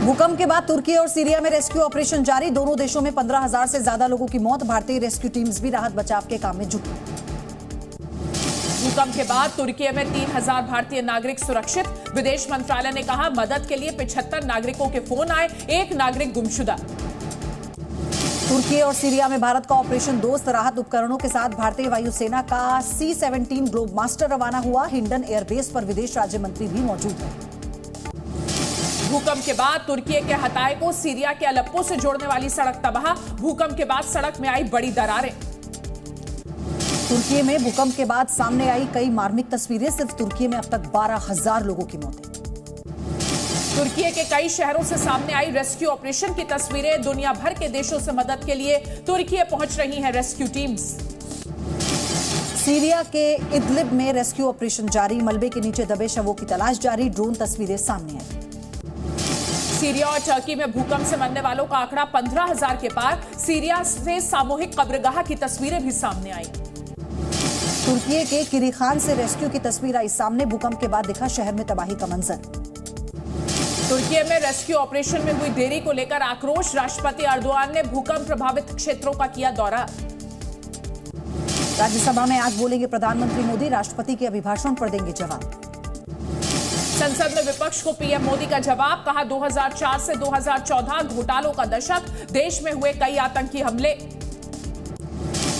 भूकंप के बाद तुर्की और सीरिया में रेस्क्यू ऑपरेशन जारी। दोनों देशों में 15,000 से ज्यादा लोगों की मौत। भारतीय रेस्क्यू टीम्स भी राहत बचाव के काम में जुटी। भूकंप के बाद तुर्की में 3,000 भारतीय नागरिक सुरक्षित। विदेश मंत्रालय ने कहा मदद के लिए 75 नागरिकों के फोन आए, एक नागरिक गुमशुदा। तुर्की और सीरिया में भारत का ऑपरेशन दोस्त। राहत उपकरणों के साथ भारतीय वायुसेना का C-17 ग्लोबमास्टर रवाना हुआ। हिंडन एयरबेस पर विदेश राज्य मंत्री भी मौजूद है। भूकंप के बाद तुर्की के हताए को सीरिया के अलेप्पो से जोड़ने वाली सड़क तबाह। भूकंप के बाद सड़क में आई बड़ी दरारें। तुर्की में भूकंप के बाद सामने आई कई मार्मिक तस्वीरें। सिर्फ तुर्की में अब तक 12,000 लोगों की मौत है। तुर्की के कई शहरों से सामने आई रेस्क्यू ऑपरेशन की तस्वीरें। दुनिया भर के देशों से मदद के लिए तुर्की पहुंच रही हैं रेस्क्यू टीम्स। सीरिया के इदलिब में रेस्क्यू ऑपरेशन जारी। मलबे के नीचे दबे शवों की तलाश जारी। ड्रोन तस्वीरें सामने आई। सीरिया और टर्की में भूकंप से मरने वालों का आंकड़ा 15,000 के पार। सीरिया से सामूहिक कब्रगाह की तस्वीरें भी सामने आई। तुर्की के किरीखान से रेस्क्यू की तस्वीर आई सामने। भूकंप के बाद दिखा शहर में तबाही का मंजर। तुर्की में रेस्क्यू ऑपरेशन में हुई देरी को लेकर आक्रोश। राष्ट्रपति अर्दोआन ने भूकंप प्रभावित क्षेत्रों का किया दौरा। राज्यसभा में आज बोलेंगे प्रधानमंत्री मोदी। राष्ट्रपति के अभिभाषण पर देंगे जवाब। संसद में विपक्ष को पीएम मोदी का जवाब। कहा 2004 से 2014 घोटालों का दशक। देश में हुए कई आतंकी हमले।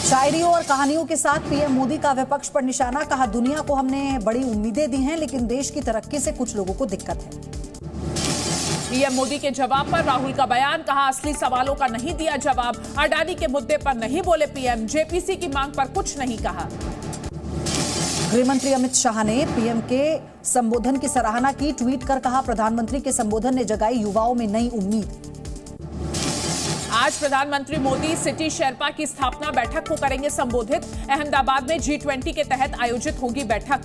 शायरियों और कहानियों के साथ पीएम मोदी का विपक्ष पर निशाना। कहा दुनिया को हमने बड़ी उम्मीदें दी हैं, लेकिन देश की तरक्की से कुछ लोगों को दिक्कत है। पीएम मोदी के जवाब पर राहुल का बयान। कहा असली सवालों का नहीं दिया जवाब। अडानी के मुद्दे पर नहीं बोले पीएम। जेपीसी की मांग पर कुछ नहीं कहा। गृहमंत्री अमित शाह ने पीएम के संबोधन की सराहना की। ट्वीट कर कहा प्रधानमंत्री के संबोधन ने जगाई युवाओं में नई उम्मीद। आज प्रधानमंत्री मोदी सिटी शेरपा की स्थापना बैठक को करेंगे संबोधित। अहमदाबाद में G20 के तहत आयोजित होगी बैठक।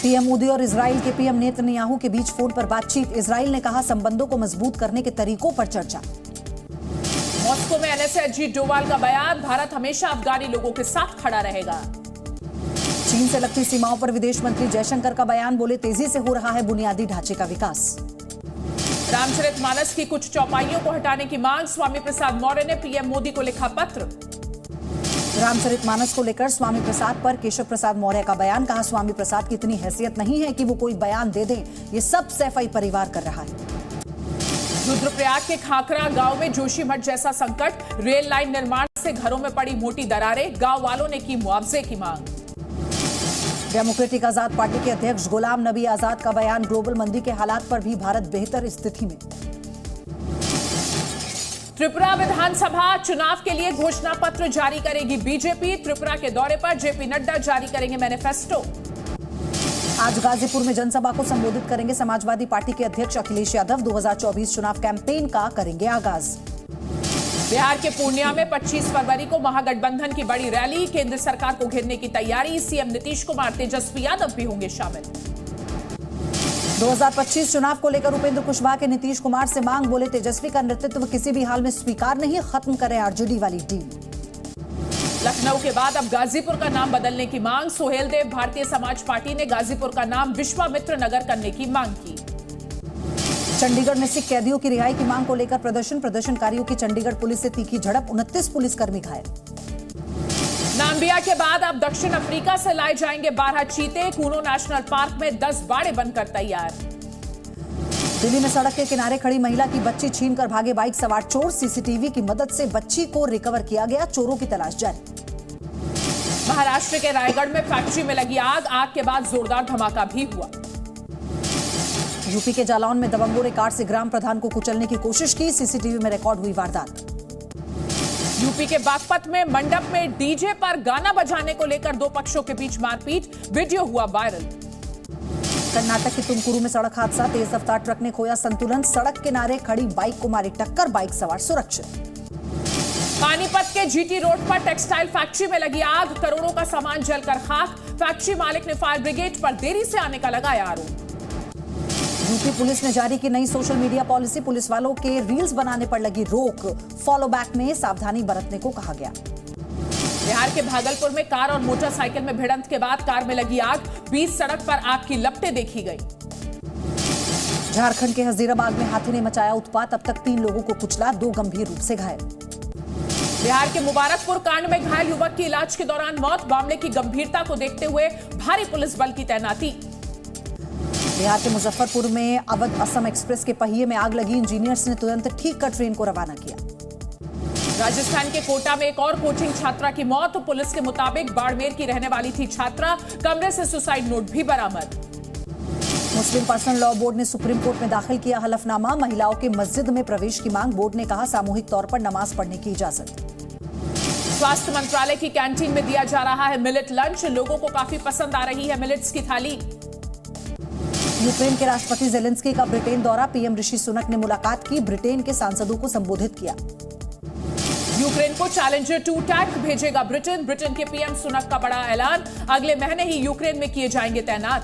पीएम मोदी और इजराइल के पीएम नेतन्याहू के बीच फोन पर बातचीत। इजराइल ने कहा संबंधों को मजबूत करने के तरीकों पर चर्चा। मॉस्को में NSA अजीत डोवाल का बयान। भारत हमेशा अफगानी लोगों के साथ खड़ा रहेगा। चीन से लगती सीमाओं पर विदेश मंत्री जयशंकर का बयान। बोले तेजी से हो रहा है बुनियादी ढांचे का विकास। रामचरितमानस की कुछ चौपाइयों को हटाने की मांग। स्वामी प्रसाद मौर्य ने पीएम मोदी को लिखा पत्र। रामचरितमानस को लेकर स्वामी प्रसाद पर केशव प्रसाद मौर्य का बयान। कहा स्वामी प्रसाद की इतनी हैसियत नहीं है कि वो कोई बयान दे दें। ये सब सैफई परिवार कर रहा है। रुद्रप्रयाग के खाकरा गांव में जोशीमठ जैसा संकट। रेल लाइन निर्माण से घरों में पड़ी मोटी दरारें। गांव वालों ने की मुआवजे की मांग। डेमोक्रेटिक आजाद पार्टी के अध्यक्ष गुलाम नबी आजाद का बयान। ग्लोबल मंदी के हालात पर भी भारत बेहतर स्थिति में। त्रिपुरा विधानसभा चुनाव के लिए घोषणा पत्र जारी करेगी बीजेपी। त्रिपुरा के दौरे पर जेपी नड्डा जारी करेंगे मैनिफेस्टो। आज गाजीपुर में जनसभा को संबोधित करेंगे समाजवादी पार्टी के अध्यक्ष अखिलेश यादव। 2024 चुनाव कैंपेन का करेंगे आगाज। बिहार के पूर्णिया में 25 फरवरी को महागठबंधन की बड़ी रैली। केंद्र सरकार को घेरने की तैयारी। सीएम नीतीश कुमार, तेजस्वी यादव भी होंगे शामिल। 2025 चुनाव को लेकर उपेंद्र कुशवाहा के नीतीश कुमार से मांग। बोले तेजस्वी का नेतृत्व किसी भी हाल में स्वीकार नहीं। खत्म करें आरजेडी वाली डील। लखनऊ के बाद अब गाजीपुर का नाम बदलने की मांग। सोहेल देव भारतीय समाज पार्टी ने गाजीपुर का नाम विश्वामित्र नगर करने की मांग की। चंडीगढ़ में सिख कैदियों की रिहाई की मांग को लेकर प्रदर्शनकारियों की चंडीगढ़ पुलिस से तीखी झड़प। 29 पुलिसकर्मी घायल। नाम्बिया के बाद अब दक्षिण अफ्रीका से लाए जाएंगे 12 चीते। कूनो नेशनल पार्क में 10 बाड़े बनकर तैयार। दिल्ली में सड़क के किनारे खड़ी महिला की बच्ची छीनकर भागे बाइक सवार चोर। सीसीटीवी की मदद से बच्ची को रिकवर किया गया। चोरों की तलाश जारी। महाराष्ट्र के रायगढ़ में फैक्ट्री में लगी आग। आग के बाद जोरदार धमाका भी हुआ। यूपी के जालौन में दबंगों ने कार से ग्राम प्रधान को कुचलने की कोशिश की। सीसीटीवी में रिकॉर्ड हुई वारदात। यूपी के बागपत में मंडप में डीजे पर गाना बजाने को लेकर दो पक्षों के बीच मारपीट। वीडियो हुआ वायरल। कर्नाटक के तुमकुरू में सड़क हादसा। तेज रफ्तार ट्रक ने खोया संतुलन। सड़क किनारे खड़ी बाइक को मारी टक्कर। बाइक सवार सुरक्षित। पानीपत के जीटी रोड पर टेक्सटाइल फैक्ट्री में लगी आग। करोड़ों का सामान जलकर खाक। फैक्ट्री मालिक ने फायर ब्रिगेड पर देरी से आने का लगाया आरोप। यूपी पुलिस ने जारी की नई सोशल मीडिया पॉलिसी। पुलिस वालों के रील्स बनाने पर लगी रोक। फॉलो बैक में सावधानी बरतने को कहा गया। बिहार के भागलपुर में कार और मोटरसाइकिल में भिड़ंत के बाद कार में लगी आग। बीच सड़क पर आग की लपटें देखी गई। झारखंड के हजीराबाद में हाथी ने मचाया उत्पात, अब तक 3 लोगों को कुचला, 2 गंभीर रूप से घायल। बिहार के मुबारकपुर कांड में घायल युवक की इलाज के दौरान मौत, मामले की गंभीरता को देखते हुए भारी पुलिस बल की तैनाती। बिहार के मुजफ्फरपुर में अवध असम एक्सप्रेस के पहिए में आग लगी, इंजीनियर्स ने तुरंत ठीक कर ट्रेन को रवाना किया। राजस्थान के कोटा में एक और कोचिंग छात्रा की मौत, पुलिस के मुताबिक बाड़मेर की रहने वाली थी छात्रा, कमरे से सुसाइड नोट भी बरामद। मुस्लिम पर्सनल लॉ बोर्ड ने सुप्रीम कोर्ट में दाखिल किया हलफनामा, महिलाओं के मस्जिद में प्रवेश की मांग, बोर्ड ने कहा सामूहिक तौर पर नमाज पढ़ने की इजाजत। स्वास्थ्य मंत्रालय की कैंटीन में दिया जा रहा है मिलेट लंच, लोगों को काफी पसंद आ रही है मिलेट्स की थाली। यूक्रेन के राष्ट्रपति जेलेंस्की का ब्रिटेन दौरा, पीएम ऋषि सुनक ने मुलाकात की, ब्रिटेन के सांसदों को संबोधित किया। यूक्रेन को चैलेंजर 2 टैंक भेजेगा ब्रिटेन, ब्रिटेन के पीएम सुनक का बड़ा ऐलान, अगले महीने ही यूक्रेन में किए जाएंगे तैनात।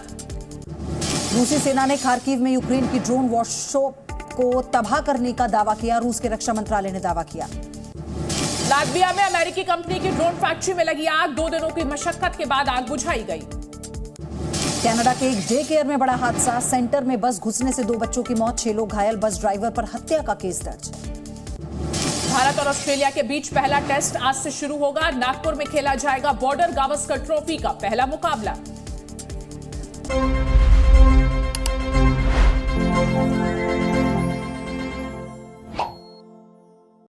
रूसी सेना ने खार्किव में यूक्रेन की ड्रोन वर्कशॉप को तबाह करने का दावा किया, रूस के रक्षा मंत्रालय ने दावा किया। लातविया में अमेरिकी कंपनी की ड्रोन फैक्ट्री में लगी आग, 2 दिनों की मशक्कत के बाद आग बुझाई गई। कनाडा के एक डे केयर में बड़ा हादसा, सेंटर में बस घुसने से 2 बच्चों की मौत, 6 लोग घायल, बस ड्राइवर पर हत्या का केस दर्ज। भारत और ऑस्ट्रेलिया के बीच पहला टेस्ट आज से शुरू होगा, नागपुर में खेला जाएगा बॉर्डर गावस्कर ट्रॉफी का पहला मुकाबला।